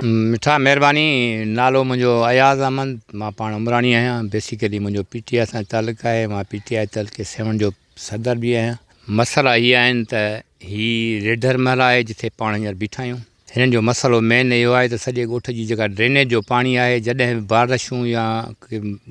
मिठा महिरबानी। नालो मुंहिंजो अयाज़ अहमद, मां पाण उमराणी आहियां। बेसिकली मुंहिंजो PTI सां तालुक़ु आहे। मां PTI तहलके 7 जो सदर बि आहियां। मसइला इहे आहिनि त हीअ रेडर महल आहे जिथे पाण हींअर बीठा आहियूं। हिननि जो मसइलो मेन इहो आहे त सॼे ॻोठ जी जेका ड्रेनेज जो पाणी आहे, जॾहिं बि बारिशूं या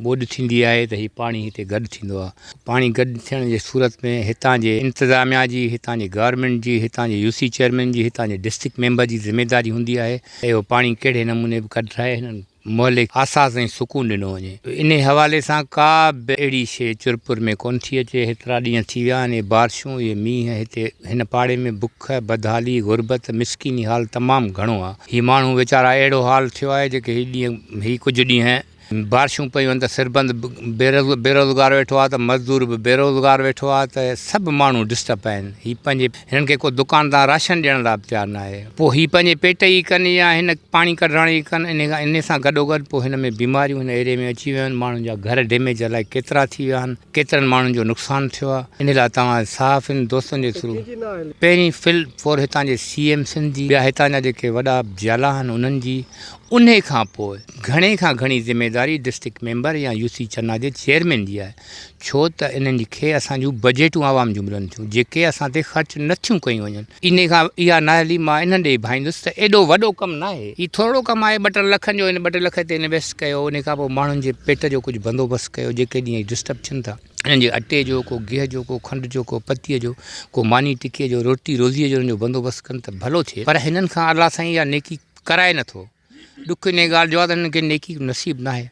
ॿोॾि थींदी आहे त हीअ पाणी हिते गॾु थींदो आहे। पाणी गॾु थियण जे सूरत में हितां जे इंतिज़ामिया जी, हितां जे गवर्नमेंट जी, हितां जे UC चेयरमैन जी, हितां जे डिस्ट्रिक्ट मेंबर जी ज़िमेदारी हूंदी आहे त इहो पाणी कहिड़े नमूने बि कढाए हिननि मोहल्ले आसास ऐं सुकून ॾिनो वञे। इन हवाले सां का बि अहिड़ी शइ चुरपुर में कोन थी अचे। हेतिरा ॾींहं थी विया आहिनि, बारिशूं, इहे मींहं, हिते हिन पाड़े में बुख, बदहाली, गुरबत, मिसकिनी हाल तमामु घणो आहे। हीअ माण्हू वीचारा अहिड़ो हाल थियो आहे जेके हीअ कुझु ॾींहं बारिशूं पयूं आहिनि त सिरबंद बेरोज़गार वेठो आहे, त मज़दूर बि बेरोज़गार वेठो आहे, त सभु माण्हू डिस्टर्ब आहिनि। हीअ पंहिंजे हिननि खे को दुकानदार राशन ॾियण लाइ बि तयारु न आहे। पोइ हीअ पंहिंजे पेट ई कनि या हिन पाणी कढण ई कनि। इन सां गॾोगॾु पोइ हिन में बीमारियूं हिन एरिए में अची वियूं आहिनि। माण्हुनि जा घर डैमेज अलाए केतिरा थी विया आहिनि, केतिरनि माण्हुनि जो नुक़सानु थियो आहे। इन लाइ तव्हां साफ़ इन दोस्तनि जे थ्रू पहिरीं फिल फॉर हितां जे CM सिंध जी, ॿिया हितां जा जेके वॾा जाला आहिनि उन्हनि जी, उन खां पोइ घणे खां घणी ज़िमेदारी डिस्ट्रिक्ट मेंबर या UC चन्ना जे चेयरमैन जी आहे। छो त इन्हनि खे असांजूं बजेटूं आवाम जूं मिलनि थियूं जेके असां ते ख़र्च नथियूं कयूं वञनि। इन खां इहा नाअहली मां इन्हनि ॾे भाईंदुसि त एॾो वॾो कमु न आहे, हीअ थोरो कमु आहे। 2-3 लखनि जो, इन 2-3 लख ते इन्वेस्ट कयो, उन खां पोइ माण्हुनि जे पेट जो कुझु बंदोबस्तु कयो। जेके ॾींहं डिस्टर्ब थियनि था, इन्हनि जे अटे जो, को गिह जो, को खंड जो, को पतीअ जो, को मानी टिकीअ जो, रोटी रोज़ीअ जो जो बंदोबस्तु कनि त भलो थिए। पर हिननि खां अलाह साईं इहा नेकी कराए नथो। ॾुख इन ॻाल्हि जो आहे त हिननि खे नेकी नसीबु न आहे।